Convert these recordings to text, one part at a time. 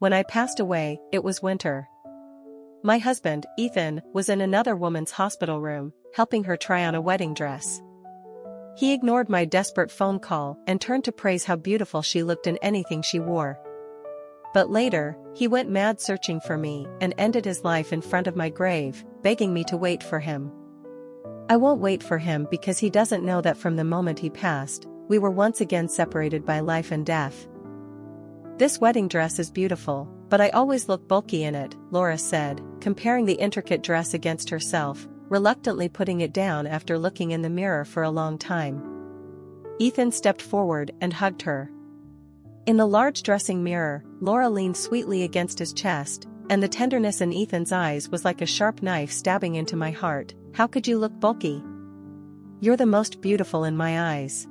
When I passed away, it was winter. My husband, Ethan, was in another woman's hospital room, helping her try on a wedding dress. He ignored my desperate phone call and turned to praise how beautiful she looked in anything she wore. But later, he went mad searching for me and ended his life in front of my grave, begging me to wait for him. I won't wait for him because he doesn't know that from the moment he passed, we were once again separated by life and death. This wedding dress is beautiful, but I always look bulky in it, Laura said, comparing the intricate dress against herself, reluctantly putting it down after looking in the mirror for a long time. Ethan stepped forward and hugged her. In the large dressing mirror, Laura leaned sweetly against his chest, and the tenderness in Ethan's eyes was like a sharp knife stabbing into my heart. How could you look bulky? You're the most beautiful in my eyes.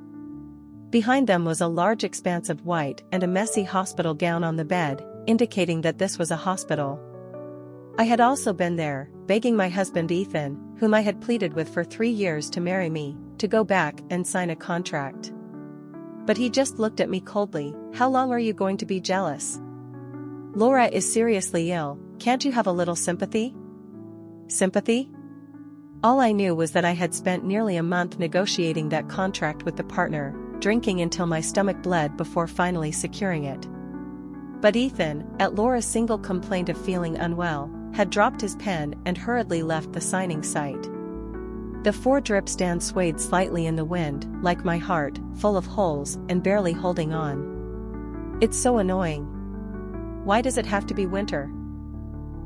Behind them was a large expanse of white and a messy hospital gown on the bed, indicating that this was a hospital. I had also been there, begging my husband Ethan, whom I had pleaded with for 3 years to marry me, to go back and sign a contract. But he just looked at me coldly. How long are you going to be jealous? Laura is seriously ill, can't you have a little sympathy? Sympathy? All I knew was that I had spent nearly a month negotiating that contract with the partner, drinking until my stomach bled before finally securing it. But Ethan, at Laura's single complaint of feeling unwell, had dropped his pen and hurriedly left the signing site. The 4-drip stand swayed slightly in the wind, like my heart, full of holes and barely holding on. It's so annoying. Why does it have to be winter?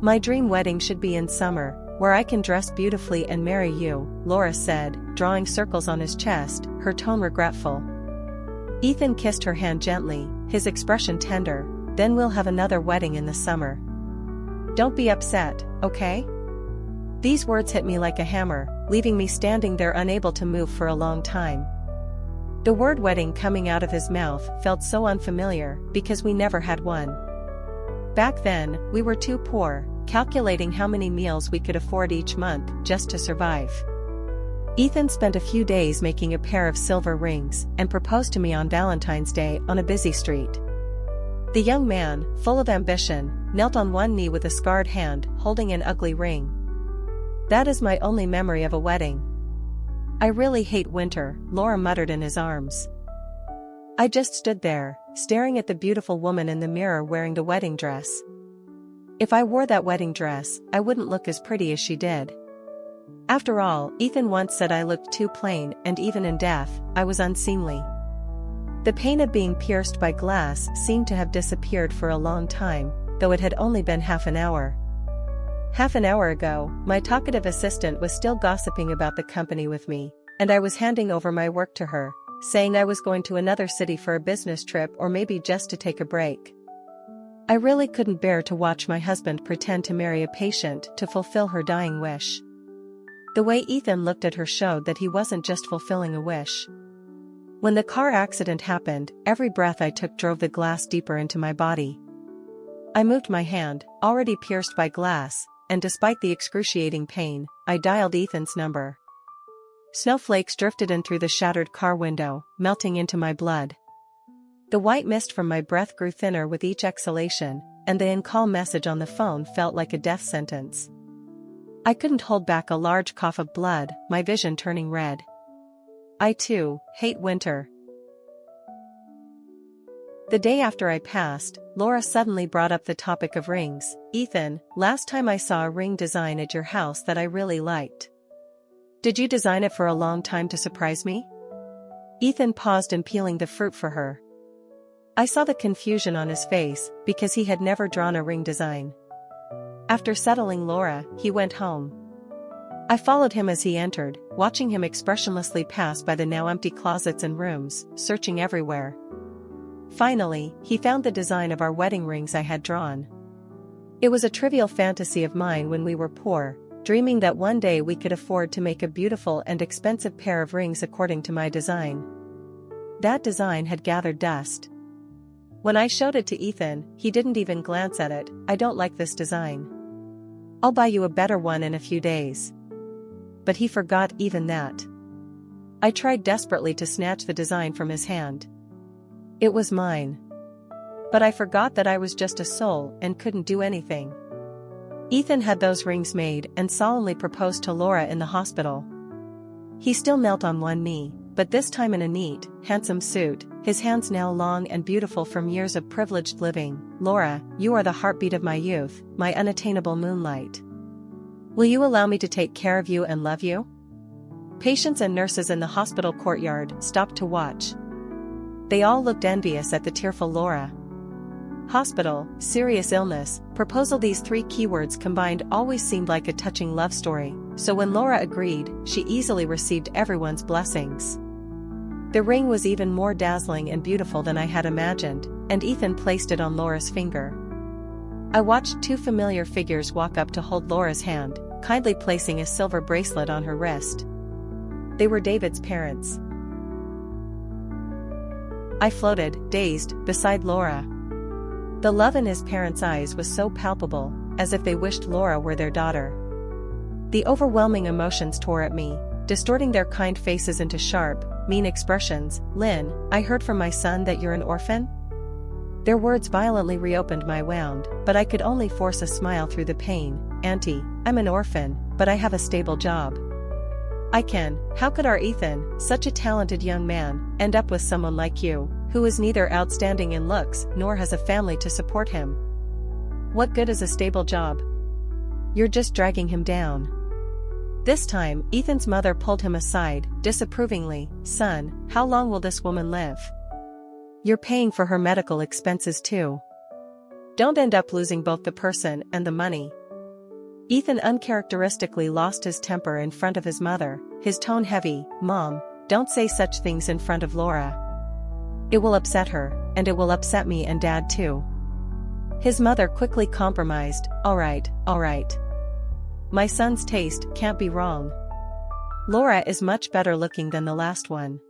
My dream wedding should be in summer, where I can dress beautifully and marry you, Laura said, drawing circles on his chest, her tone regretful. Ethan kissed her hand gently, his expression tender. Then we'll have another wedding in the summer. Don't be upset, okay? These words hit me like a hammer, leaving me standing there unable to move for a long time. The word wedding coming out of his mouth felt so unfamiliar because we never had one. Back then, we were too poor, calculating how many meals we could afford each month just to survive. Ethan spent a few days making a pair of silver rings and proposed to me on Valentine's Day on a busy street. The young man, full of ambition, knelt on one knee with a scarred hand, holding an ugly ring. That is my only memory of a wedding. I really hate winter, Laura muttered in his arms. I just stood there, staring at the beautiful woman in the mirror wearing the wedding dress. If I wore that wedding dress, I wouldn't look as pretty as she did. After all, Ethan once said I looked too plain, and even in death, I was unseemly. The pain of being pierced by glass seemed to have disappeared for a long time, though it had only been half an hour. Half an hour ago, my talkative assistant was still gossiping about the company with me, and I was handing over my work to her, saying I was going to another city for a business trip or maybe just to take a break. I really couldn't bear to watch my husband pretend to marry a patient to fulfill her dying wish. The way Ethan looked at her showed that he wasn't just fulfilling a wish. When the car accident happened, every breath I took drove the glass deeper into my body. I moved my hand, already pierced by glass, and despite the excruciating pain, I dialed Ethan's number. Snowflakes drifted in through the shattered car window, melting into my blood. The white mist from my breath grew thinner with each exhalation, and the in-call message on the phone felt like a death sentence. I couldn't hold back a large cough of blood, my vision turning red. I too hate winter. The day after I passed, Laura suddenly brought up the topic of rings. Ethan, last time I saw a ring design at your house that I really liked. Did you design it for a long time to surprise me? Ethan paused in peeling the fruit for her. I saw the confusion on his face, because he had never drawn a ring design. After settling Laura, he went home. I followed him as he entered, watching him expressionlessly pass by the now empty closets and rooms, searching everywhere. Finally, he found the design of our wedding rings I had drawn. It was a trivial fantasy of mine when we were poor, dreaming that one day we could afford to make a beautiful and expensive pair of rings according to my design. That design had gathered dust. When I showed it to Ethan, he didn't even glance at it. I don't like this design. I'll buy you a better one in a few days. But he forgot even that. I tried desperately to snatch the design from his hand. It was mine. But I forgot that I was just a soul and couldn't do anything. Ethan had those rings made and solemnly proposed to Laura in the hospital. He still knelt on one knee, but this time in a neat, handsome suit, his hands now long and beautiful from years of privileged living. "Laura, you are the heartbeat of my youth, my unattainable moonlight. Will you allow me to take care of you and love you?" Patients and nurses in the hospital courtyard stopped to watch. They all looked envious at the tearful Laura. Hospital, serious illness, proposal. These three keywords combined always seemed like a touching love story, so when Laura agreed, she easily received everyone's blessings. The ring was even more dazzling and beautiful than I had imagined, and Ethan placed it on Laura's finger. I watched two familiar figures walk up to hold Laura's hand, kindly placing a silver bracelet on her wrist. They were David's parents. I floated, dazed, beside Laura. The love in his parents' eyes was so palpable, as if they wished Laura were their daughter. The overwhelming emotions tore at me, distorting their kind faces into sharp, mean expressions. "Lynn, I heard from my son that you're an orphan?" Their words violently reopened my wound, but I could only force a smile through the pain. "Auntie, I'm an orphan, but I have a stable job." How could our Ethan, such a talented young man, end up with someone like you, who is neither outstanding in looks nor has a family to support him? What good is a stable job? You're just dragging him down. This time, Ethan's mother pulled him aside, disapprovingly. "Son, how long will this woman live? You're paying for her medical expenses too. Don't end up losing both the person and the money." Ethan uncharacteristically lost his temper in front of his mother, his tone heavy. "Mom, don't say such things in front of Laura. It will upset her, and it will upset me and Dad too." His mother quickly compromised. All right. My son's taste can't be wrong. Laura is much better looking than the last one."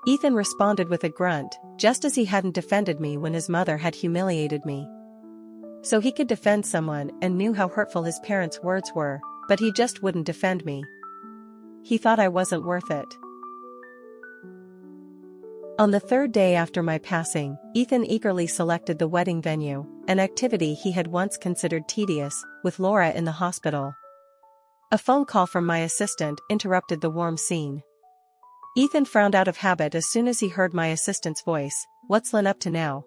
Ethan responded with a grunt, just as he hadn't defended me when his mother had humiliated me. So he could defend someone and knew how hurtful his parents' words were, but he just wouldn't defend me. He thought I wasn't worth it. On the third day after my passing, Ethan eagerly selected the wedding venue, an activity he had once considered tedious, with Laura in the hospital. A phone call from my assistant interrupted the warm scene. Ethan frowned out of habit as soon as he heard my assistant's voice. "What's Lynn up to now?"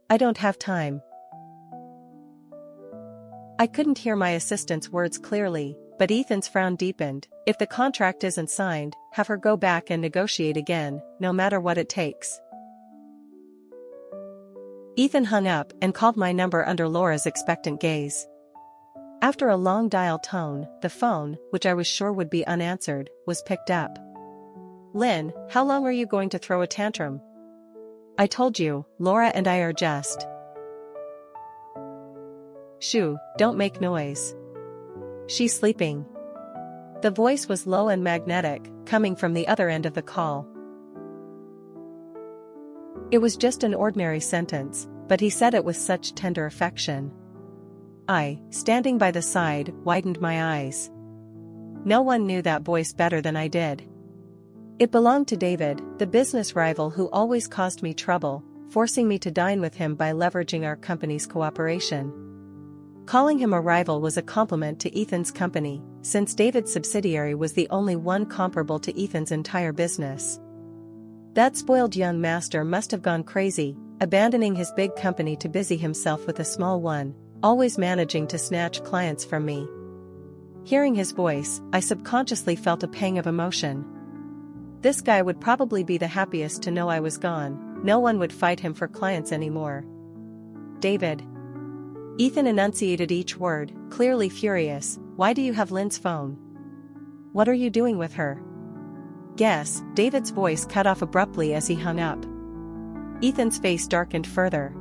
"I don't have time." I couldn't hear my assistant's words clearly, but Ethan's frown deepened. "If the contract isn't signed, have her go back and negotiate again, no matter what it takes." Ethan hung up and called my number under Laura's expectant gaze. After a long dial tone, the phone, which I was sure would be unanswered, was picked up. "Lynn, how long are you going to throw a tantrum? I told you, Laura and I are just..." "Shoo, don't make noise. She's sleeping." The voice was low and magnetic, coming from the other end of the call. It was just an ordinary sentence, but he said it with such tender affection. I, standing by the side, widened my eyes. No one knew that voice better than I did. It belonged to David, the business rival who always caused me trouble, forcing me to dine with him by leveraging our company's cooperation. Calling him a rival was a compliment to Ethan's company, since David's subsidiary was the only one comparable to Ethan's entire business. That spoiled young master must have gone crazy, abandoning his big company to busy himself with a small one, always managing to snatch clients from me. Hearing his voice, I subconsciously felt a pang of emotion. This guy would probably be the happiest to know I was gone. No one would fight him for clients anymore. "David." Ethan enunciated each word, clearly furious. "Why do you have Lynn's phone? What are you doing with her?" "Guess." David's voice cut off abruptly as he hung up. Ethan's face darkened further.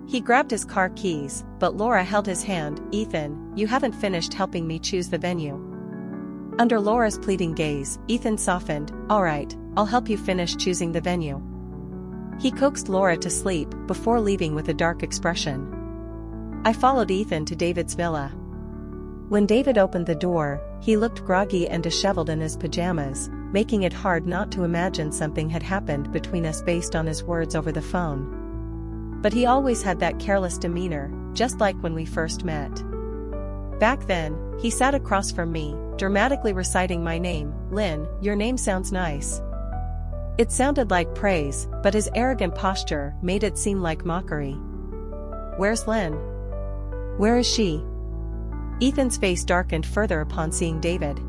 He grabbed his car keys, but Laura held his hand. "Ethan, you haven't finished helping me choose the venue." Under Laura's pleading gaze, Ethan softened. "All right, I'll help you finish choosing the venue." He coaxed Laura to sleep before leaving with a dark expression. I followed Ethan to David's villa. When David opened the door, he looked groggy and disheveled in his pajamas, making it hard not to imagine something had happened between us based on his words over the phone. But he always had that careless demeanor, just like when we first met. Back then, he sat across from me, dramatically reciting my name. "Lynn, your name sounds nice." It sounded like praise, but his arrogant posture made it seem like mockery. "Where's Lynn? Where is she?" Ethan's face darkened further upon seeing David.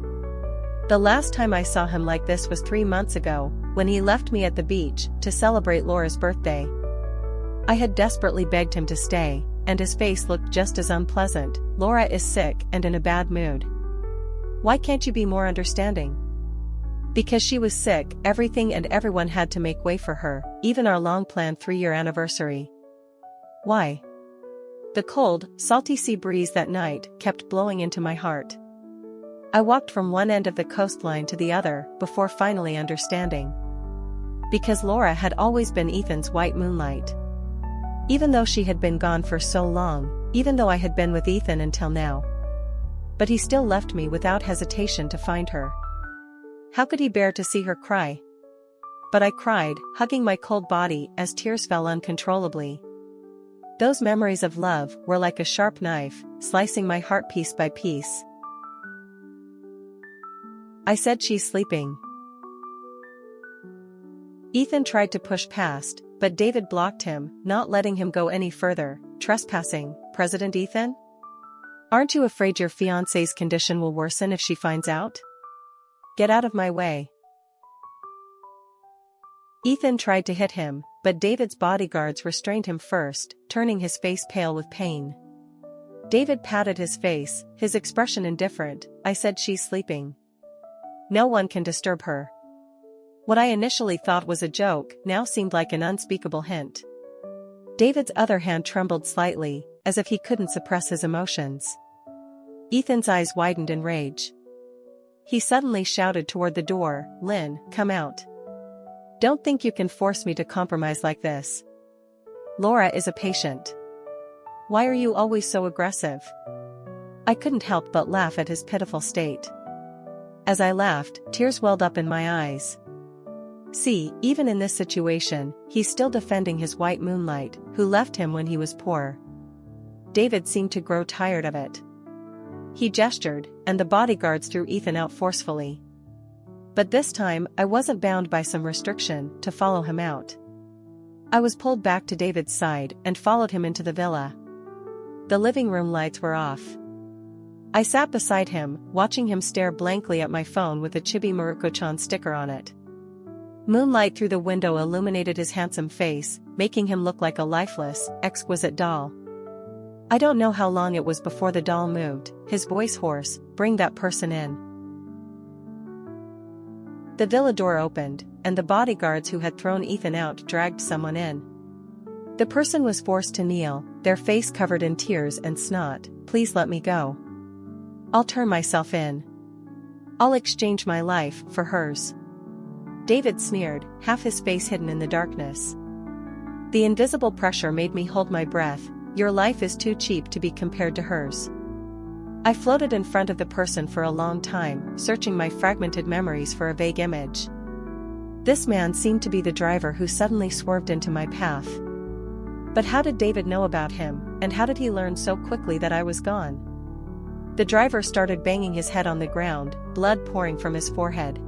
"The last time I saw him like this was 3 months ago, when he left me at the beach to celebrate Laura's birthday. I had desperately begged him to stay, and his face looked just as unpleasant. Laura is sick and in a bad mood. Why can't you be more understanding?" Because she was sick, everything and everyone had to make way for her, even our long-planned 3-year anniversary. Why? The cold, salty sea breeze that night kept blowing into my heart. I walked from one end of the coastline to the other before finally understanding. Because Laura had always been Ethan's white moonlight. Even though she had been gone for so long, even though I had been with Ethan until now. But he still left me without hesitation to find her. How could he bear to see her cry? But I cried, hugging my cold body as tears fell uncontrollably. Those memories of love were like a sharp knife, slicing my heart piece by piece. I said, "She's sleeping." Ethan tried to push past, but David blocked him, not letting him go any further. "Trespassing, President Ethan? Aren't you afraid your fiancé's condition will worsen if she finds out? Get out of my way." Ethan tried to hit him, but David's bodyguards restrained him first, turning his face pale with pain. David patted his face, his expression indifferent. I said, "She's sleeping. No one can disturb her." What I initially thought was a joke now seemed like an unspeakable hint. David's other hand trembled slightly, as if he couldn't suppress his emotions. Ethan's eyes widened in rage. He suddenly shouted toward the door, "Lynn, come out. Don't think you can force me to compromise like this. Laura is a patient. Why are you always so aggressive?" I couldn't help but laugh at his pitiful state. As I laughed, tears welled up in my eyes. See, even in this situation, he's still defending his white moonlight, who left him when he was poor. David seemed to grow tired of it. He gestured, and the bodyguards threw Ethan out forcefully. But this time, I wasn't bound by some restriction to follow him out. I was pulled back to David's side and followed him into the villa. The living room lights were off. I sat beside him, watching him stare blankly at my phone with a Chibi Maruko-chan sticker on it. Moonlight through the window illuminated his handsome face, making him look like a lifeless, exquisite doll. I don't know how long it was before the doll moved, his voice hoarse. "Bring that person in." The villa door opened, and the bodyguards who had thrown Ethan out dragged someone in. The person was forced to kneel, their face covered in tears and snot. "Please let me go. I'll turn myself in. I'll exchange my life for hers." David sneered, half his face hidden in the darkness. The invisible pressure made me hold my breath. "Your life is too cheap to be compared to hers." I floated in front of the person for a long time, searching my fragmented memories for a vague image. This man seemed to be the driver who suddenly swerved into my path. But how did David know about him, and how did he learn so quickly that I was gone? The driver started banging his head on the ground, blood pouring from his forehead.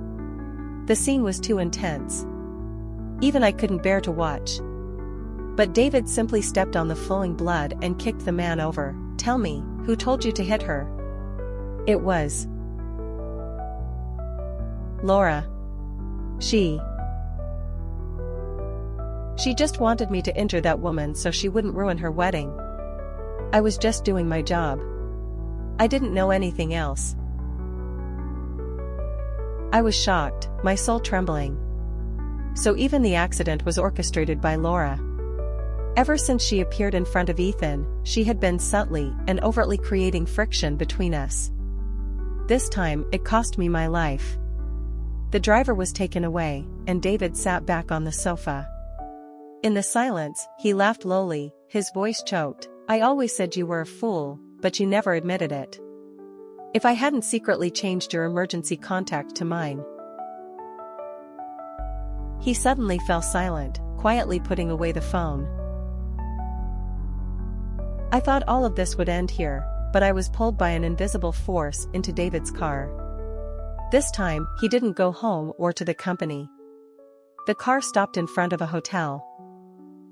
The scene was too intense. Even I couldn't bear to watch. But David simply stepped on the flowing blood and kicked the man over. "Tell me, who told you to hit her?" "It was Laura. She just wanted me to injure that woman so she wouldn't ruin her wedding. I was just doing my job. I didn't know anything else." I was shocked, my soul trembling. So even the accident was orchestrated by Laura. Ever since she appeared in front of Ethan, she had been subtly and overtly creating friction between us. This time, it cost me my life. The driver was taken away, and David sat back on the sofa. In the silence, he laughed lowly, his voice choked. "I always said you were a fool, but you never admitted it. If I hadn't secretly changed your emergency contact to mine." He suddenly fell silent, quietly putting away the phone. I thought all of this would end here, but I was pulled by an invisible force into David's car. This time, he didn't go home or to the company. The car stopped in front of a hotel.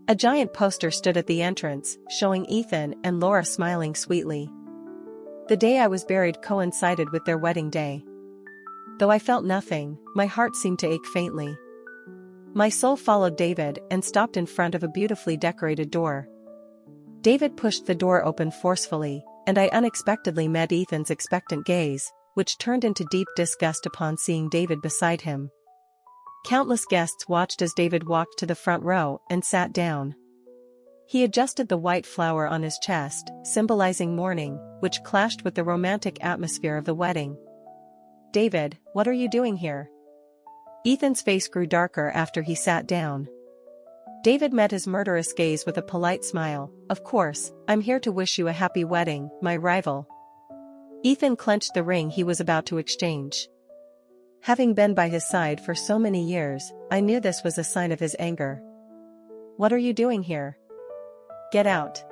A giant poster stood at the entrance, showing Ethan and Laura smiling sweetly. The day I was buried coincided with their wedding day. Though I felt nothing, my heart seemed to ache faintly. My soul followed David and stopped in front of a beautifully decorated door. David pushed the door open forcefully, and I unexpectedly met Ethan's expectant gaze, which turned into deep disgust upon seeing David beside him. Countless guests watched as David walked to the front row and sat down. He adjusted the white flower on his chest, symbolizing mourning, which clashed with the romantic atmosphere of the wedding. "David, what are you doing here?" Ethan's face grew darker after he sat down. David met his murderous gaze with a polite smile. "Of course, I'm here to wish you a happy wedding, my rival." Ethan clenched the ring he was about to exchange. Having been by his side for so many years, I knew this was a sign of his anger. "What are you doing here? Get out."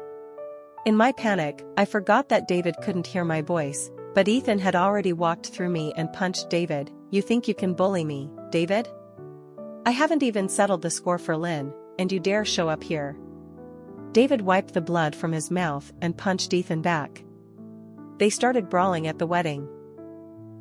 In my panic, I forgot that David couldn't hear my voice, but Ethan had already walked through me and punched David. "You think you can bully me, David? I haven't even settled the score for Lynn, and you dare show up here." David wiped the blood from his mouth and punched Ethan back. They started brawling at the wedding.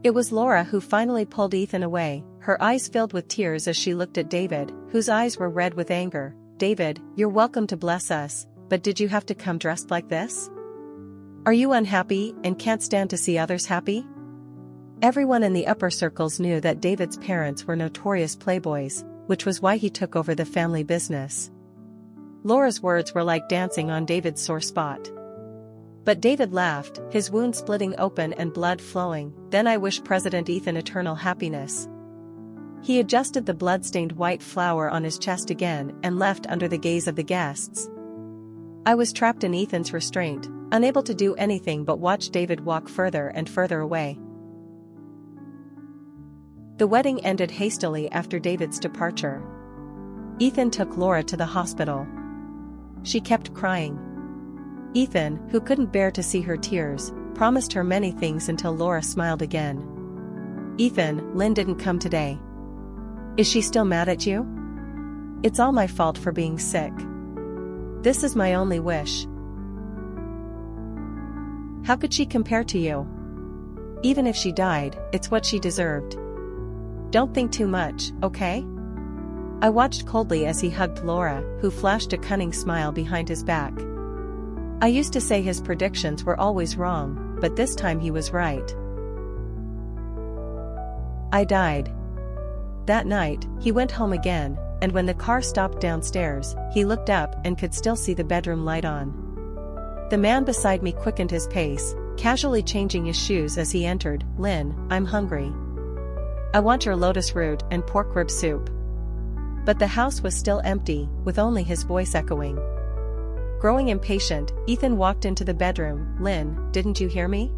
It was Laura who finally pulled Ethan away, her eyes filled with tears as she looked at David, whose eyes were red with anger. "David, you're welcome to bless us, but did you have to come dressed like this? Are you unhappy and can't stand to see others happy?" Everyone in the upper circles knew that David's parents were notorious playboys, which was why he took over the family business. Laura's words were like dancing on David's sore spot. But David laughed, his wound splitting open and blood flowing. "Then I wish President Ethan eternal happiness." He adjusted the blood-stained white flower on his chest again and left under the gaze of the guests. I was trapped in Ethan's restraint, unable to do anything but watch David walk further and further away. The wedding ended hastily after David's departure. Ethan took Laura to the hospital. She kept crying. Ethan, who couldn't bear to see her tears, promised her many things until Laura smiled again. "Ethan, Lynn didn't come today. Is she still mad at you? It's all my fault for being sick. This is my only wish. How could she compare to you? Even if she died, it's what she deserved. Don't think too much, okay?" I watched coldly as he hugged Laura, who flashed a cunning smile behind his back. I used to say his predictions were always wrong, but this time he was right. I died. That night, he went home again, and when the car stopped downstairs, he looked up and could still see the bedroom light on. The man beside me quickened his pace, casually changing his shoes as he entered. "Lynn, I'm hungry. I want your lotus root and pork rib soup." But the house was still empty, with only his voice echoing. Growing impatient, Ethan walked into the bedroom. "Lynn, didn't you hear me?"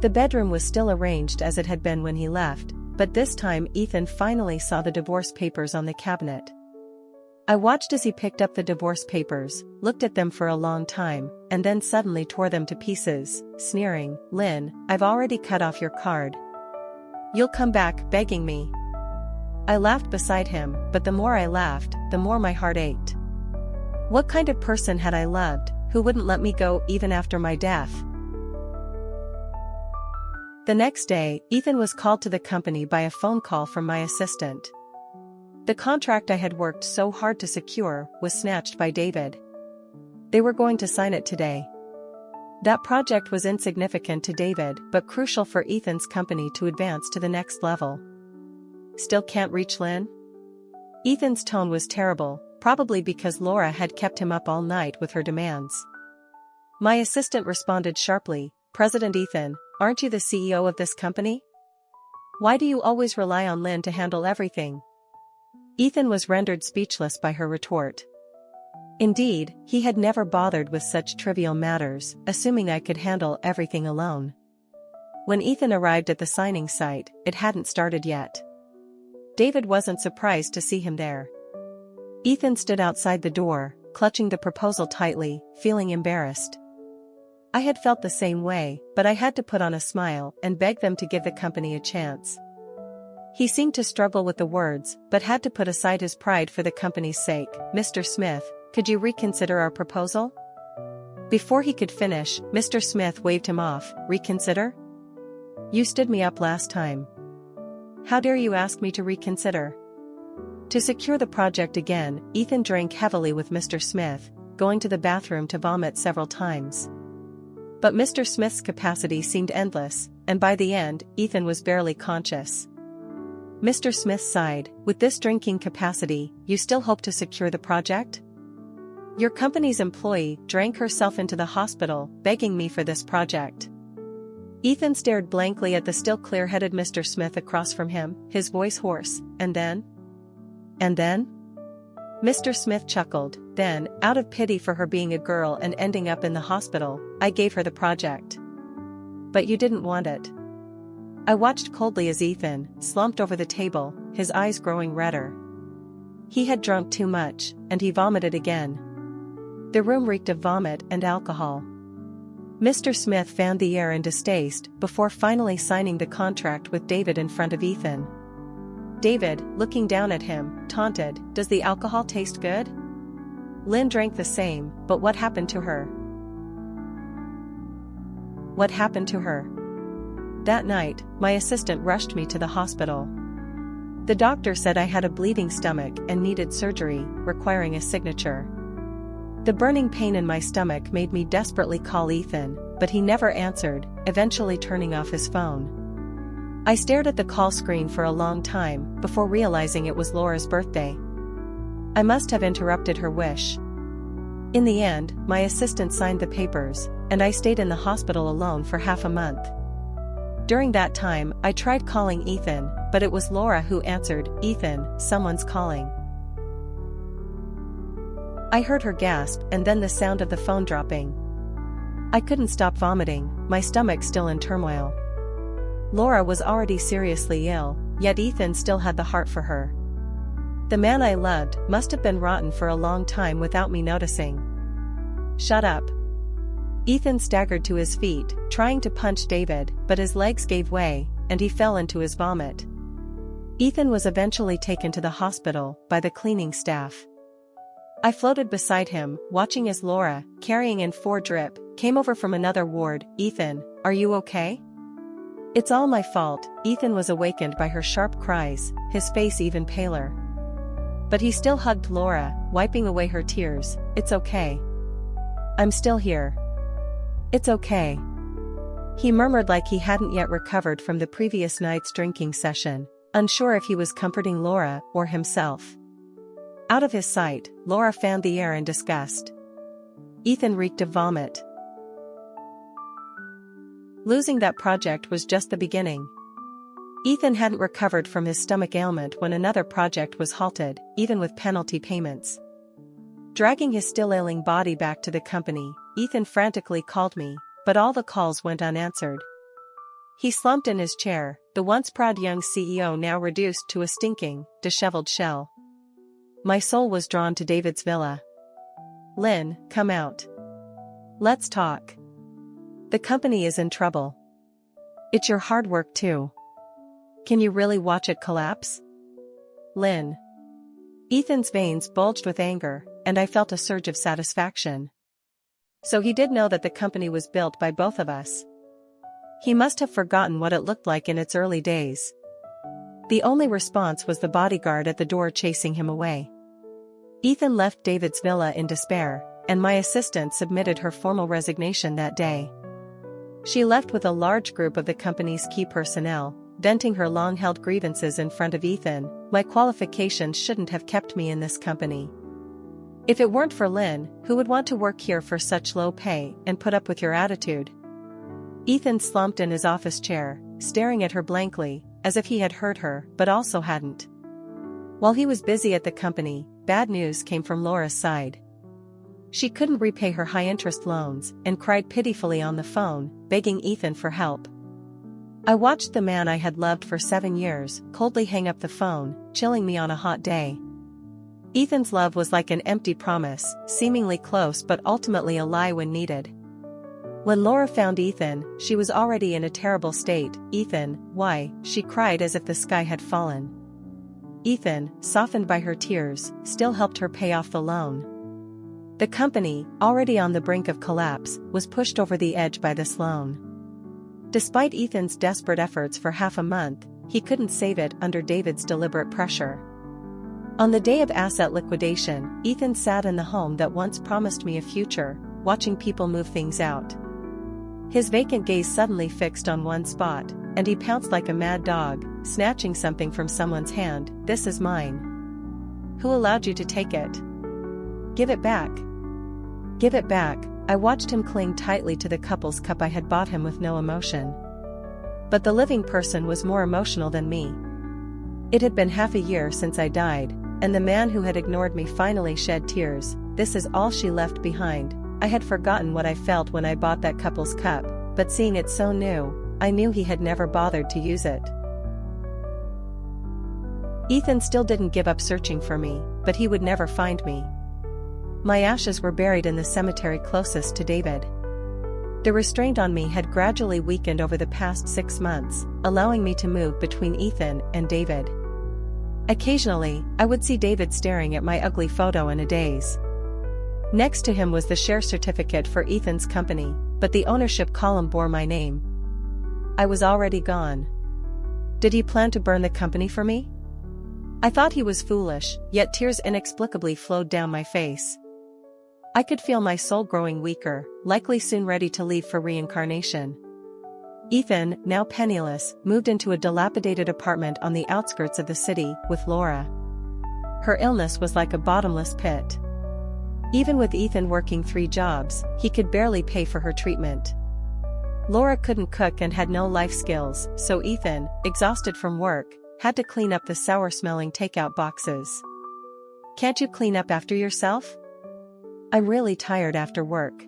The bedroom was still arranged as it had been when he left, but this time Ethan finally saw the divorce papers on the cabinet. I watched as he picked up the divorce papers, looked at them for a long time, and then suddenly tore them to pieces, sneering. "Lynn, I've already cut off your card. You'll come back begging me." I laughed beside him, but the more I laughed, the more my heart ached. What kind of person had I loved, who wouldn't let me go even after my death? The next day, Ethan was called to the company by a phone call from my assistant. The contract I had worked so hard to secure was snatched by David. They were going to sign it today. That project was insignificant to David but crucial for Ethan's company to advance to the next level. "Still can't reach Lynn?" Ethan's tone was terrible, probably because Laura had kept him up all night with her demands. My assistant responded sharply, "President Ethan, aren't you the CEO of this company? Why do you always rely on Lynn to handle everything?" Ethan was rendered speechless by her retort. Indeed, he had never bothered with such trivial matters, assuming I could handle everything alone. When Ethan arrived at the signing site, it hadn't started yet. David wasn't surprised to see him there. Ethan stood outside the door, clutching the proposal tightly, feeling embarrassed. I had felt the same way, but I had to put on a smile and beg them to give the company a chance. He seemed to struggle with the words, but had to put aside his pride for the company's sake. "Mr. Smith, could you reconsider our proposal?" Before he could finish, Mr. Smith waved him off. "Reconsider? You stood me up last time. How dare you ask me to reconsider?" To secure the project again, Ethan drank heavily with Mr. Smith, going to the bathroom to vomit several times. But Mr. Smith's capacity seemed endless, and by the end, Ethan was barely conscious. Mr. Smith sighed. "With this drinking capacity, you still hope to secure the project? Your company's employee drank herself into the hospital, begging me for this project." Ethan stared blankly at the still clear-headed Mr. Smith across from him, his voice hoarse. "And then?" "And then?" Mr. Smith chuckled. "Then, out of pity for her being a girl and ending up in the hospital, I gave her the project. But you didn't want it." I watched coldly as Ethan slumped over the table, his eyes growing redder. He had drunk too much, and he vomited again. The room reeked of vomit and alcohol. Mr. Smith fanned the air in distaste before finally signing the contract with David in front of Ethan. David, looking down at him, taunted, "Does the alcohol taste good?" Lynn drank the same, but what happened to her? What happened to her? That night, my assistant rushed me to the hospital. The doctor said I had a bleeding stomach and needed surgery, requiring a signature. The burning pain in my stomach made me desperately call Ethan, but he never answered, eventually turning off his phone. I stared at the call screen for a long time before realizing it was Laura's birthday. I must have interrupted her wish. In the end, my assistant signed the papers, and I stayed in the hospital alone for half a month. During that time, I tried calling Ethan, but it was Laura who answered. "Ethan, someone's calling." I heard her gasp and then the sound of the phone dropping. I couldn't stop vomiting, my stomach still in turmoil. Laura was already seriously ill, yet Ethan still had the heart for her. The man I loved must have been rotten for a long time without me noticing. "Shut up." Ethan staggered to his feet, trying to punch David, but his legs gave way, and he fell into his vomit. Ethan was eventually taken to the hospital by the cleaning staff. I floated beside him, watching as Laura, carrying in 4 drip, came over from another ward. "Ethan, are you okay?" "It's all my fault." Ethan was awakened by her sharp cries, his face even paler. But he still hugged Laura, wiping away her tears. "It's okay. I'm still here. It's okay." He murmured like he hadn't yet recovered from the previous night's drinking session, unsure if he was comforting Laura or himself. Out of his sight, Laura fanned the air in disgust. Ethan reeked of vomit. Losing that project was just the beginning. Ethan hadn't recovered from his stomach ailment when another project was halted, even with penalty payments. Dragging his still ailing body back to the company, Ethan frantically called me, but all the calls went unanswered. He slumped in his chair, the once proud young CEO now reduced to a stinking, disheveled shell. My soul was drawn to David's villa. "Lynn, come out. Let's talk. The company is in trouble. It's your hard work too. Can you really watch it collapse?" "Lynn." Ethan's veins bulged with anger, and I felt a surge of satisfaction. So he did know that the company was built by both of us. He must have forgotten what it looked like in its early days. The only response was the bodyguard at the door chasing him away. Ethan left David's villa in despair, and my assistant submitted her formal resignation that day. She left with a large group of the company's key personnel, venting her long-held grievances in front of Ethan. My qualifications shouldn't have kept me in this company. If it weren't for Lynn, who would want to work here for such low pay and put up with your attitude? Ethan slumped in his office chair, staring at her blankly, as if he had heard her, but also hadn't. While he was busy at the company, bad news came from Laura's side. She couldn't repay her high-interest loans and cried pitifully on the phone, begging Ethan for help. I watched the man I had loved for 7 years coldly hang up the phone, chilling me on a hot day. Ethan's love was like an empty promise, seemingly close but ultimately a lie when needed. When Laura found Ethan, she was already in a terrible state. "Ethan, why?" she cried as if the sky had fallen. Ethan, softened by her tears, still helped her pay off the loan. The company, already on the brink of collapse, was pushed over the edge by this loan. Despite Ethan's desperate efforts for half a month, he couldn't save it under David's deliberate pressure. On the day of asset liquidation, Ethan sat in the home that once promised me a future, watching people move things out. His vacant gaze suddenly fixed on one spot, and he pounced like a mad dog, snatching something from someone's hand. "This is mine. Who allowed you to take it? Give it back. Give it back." I watched him cling tightly to the couple's cup I had bought him with no emotion. But the living person was more emotional than me. It had been half a year since I died, and the man who had ignored me finally shed tears. "This is all she left behind." I had forgotten what I felt when I bought that couple's cup, but seeing it so new, I knew he had never bothered to use it. Ethan still didn't give up searching for me, but he would never find me. My ashes were buried in the cemetery closest to David. The restraint on me had gradually weakened over the past 6 months, allowing me to move between Ethan and David. Occasionally, I would see David staring at my ugly photo in a daze. Next to him was the share certificate for Ethan's company, but the ownership column bore my name. I was already gone. Did he plan to burn the company for me? I thought he was foolish, yet tears inexplicably flowed down my face. I could feel my soul growing weaker, likely soon ready to leave for reincarnation. Ethan, now penniless, moved into a dilapidated apartment on the outskirts of the city with Laura. Her illness was like a bottomless pit. Even with Ethan working 3 jobs, he could barely pay for her treatment. Laura couldn't cook and had no life skills, so Ethan, exhausted from work, had to clean up the sour-smelling takeout boxes. "Can't you clean up after yourself? I'm really tired after work."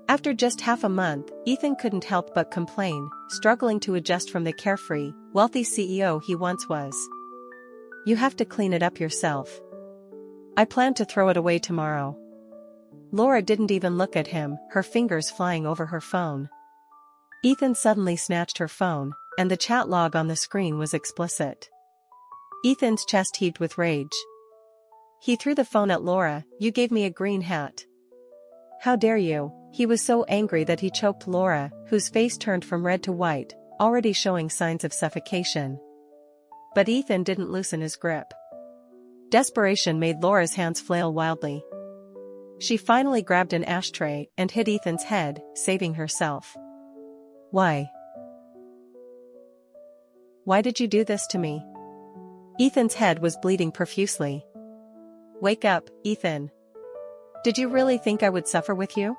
After just half a month, Ethan couldn't help but complain, struggling to adjust from the carefree, wealthy CEO he once was. "You have to clean it up yourself. I plan to throw it away tomorrow." Laura didn't even look at him, her fingers flying over her phone. Ethan suddenly snatched her phone, and the chat log on the screen was explicit. Ethan's chest heaved with rage. He threw the phone at Laura. "You gave me a green hat. How dare you?" He was so angry that he choked Laura, whose face turned from red to white, already showing signs of suffocation. But Ethan didn't loosen his grip. Desperation made Laura's hands flail wildly. She finally grabbed an ashtray and hit Ethan's head, saving herself. "Why? Why did you do this to me?" Ethan's head was bleeding profusely. "Wake up, Ethan. Did you really think I would suffer with you?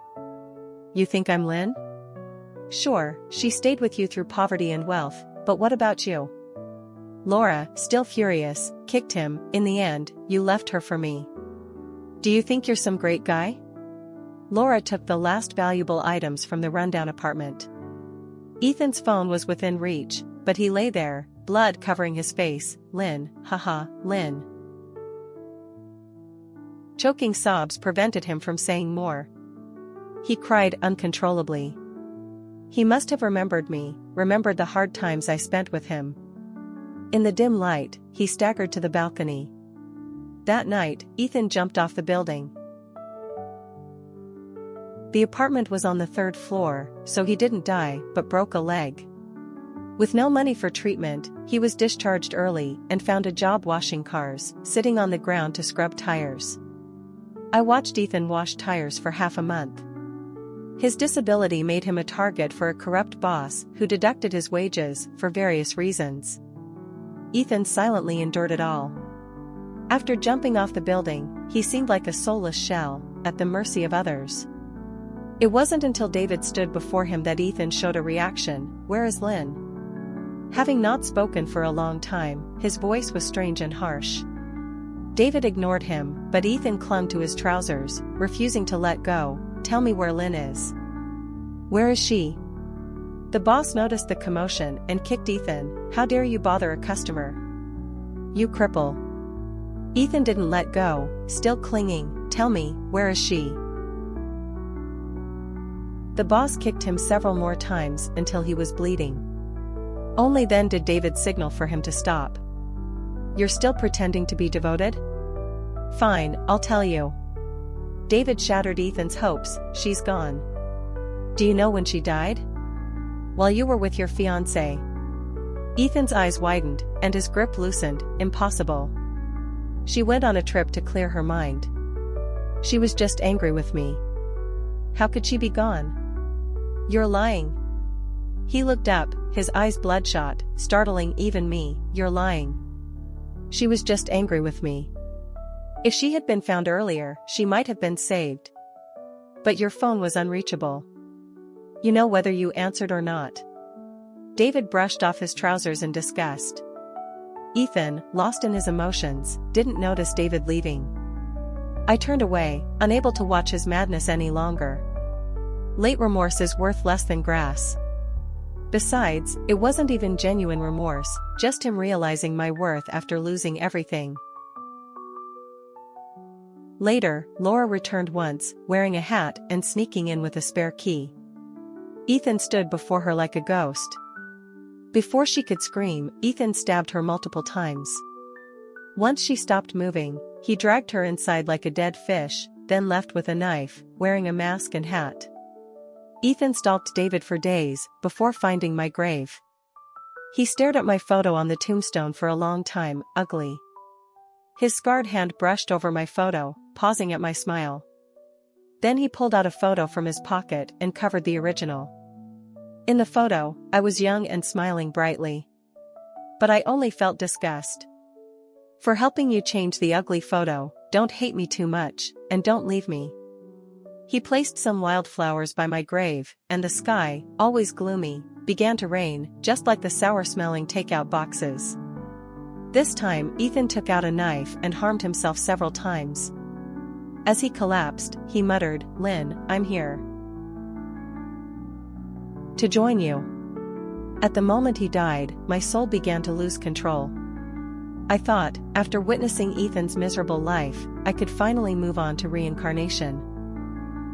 You think I'm Lynn? Sure, she stayed with you through poverty and wealth, but what about you?" Laura, still furious, kicked him. "In the end, you left her for me. Do you think you're some great guy?" Laura took the last valuable items from the rundown apartment. Ethan's phone was within reach, but he lay there, blood covering his face. "Lynn, haha, Lynn." Choking sobs prevented him from saying more. He cried uncontrollably. He must have remembered me, remembered the hard times I spent with him. In the dim light, he staggered to the balcony. That night, Ethan jumped off the building. The apartment was on the 3rd floor, so he didn't die, but broke a leg. With no money for treatment, he was discharged early and found a job washing cars, sitting on the ground to scrub tires. I watched Ethan wash tires for half a month. His disability made him a target for a corrupt boss who deducted his wages for various reasons. Ethan silently endured it all. After jumping off the building, he seemed like a soulless shell, at the mercy of others. It wasn't until David stood before him that Ethan showed a reaction. "Where is Lynn?" Having not spoken for a long time, his voice was strange and harsh. David ignored him, but Ethan clung to his trousers, refusing to let go. "Tell me where Lynn is. Where is she?" The boss noticed the commotion and kicked Ethan. "How dare you bother a customer? You cripple." Ethan didn't let go, still clinging. "Tell me, where is she?" The boss kicked him several more times until he was bleeding. Only then did David signal for him to stop. "You're still pretending to be devoted? Fine, I'll tell you." David shattered Ethan's hopes. "She's gone." "Do you know when she died?" "While you were with your fiancé." Ethan's eyes widened, and his grip loosened. "Impossible. She went on a trip to clear her mind. She was just angry with me." "How could she be gone?" "You're lying." He looked up, his eyes bloodshot, startling even me. "You're lying. She was just angry with me. If she had been found earlier, she might have been saved. But your phone was unreachable. You know whether you answered or not." David brushed off his trousers in disgust. Ethan, lost in his emotions, didn't notice David leaving. I turned away, unable to watch his madness any longer. Late remorse is worth less than grass. Besides, it wasn't even genuine remorse, just him realizing my worth after losing everything. Later, Laura returned once, wearing a hat and sneaking in with a spare key. Ethan stood before her like a ghost. Before she could scream, Ethan stabbed her multiple times. Once she stopped moving, he dragged her inside like a dead fish, then left with a knife, wearing a mask and hat. Ethan stalked David for days, before finding my grave. He stared at my photo on the tombstone for a long time, ugly. His scarred hand brushed over my photo, pausing at my smile. Then he pulled out a photo from his pocket and covered the original. In the photo, I was young and smiling brightly. But I only felt disgust. "For helping you change the ugly photo, don't hate me too much, and don't leave me." He placed some wildflowers by my grave, and the sky, always gloomy, began to rain, just like the sour-smelling takeout boxes. This time, Ethan took out a knife and harmed himself several times. As he collapsed, he muttered, "Lynn, I'm here to join you." At the moment he died, my soul began to lose control. I thought, after witnessing Ethan's miserable life, I could finally move on to reincarnation.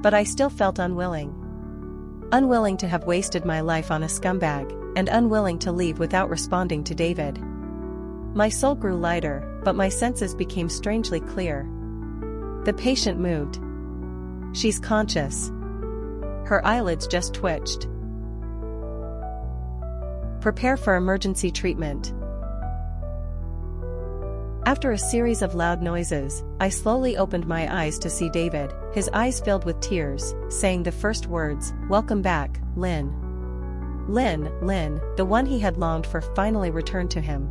But I still felt unwilling. Unwilling to have wasted my life on a scumbag, and unwilling to leave without responding to David. My soul grew lighter, but my senses became strangely clear. The patient moved. "She's conscious." Her eyelids just twitched. "Prepare for emergency treatment." After a series of loud noises, I slowly opened my eyes to see David, his eyes filled with tears, saying the first words, "Welcome back, Lynn." Lynn, the one he had longed for, finally returned to him.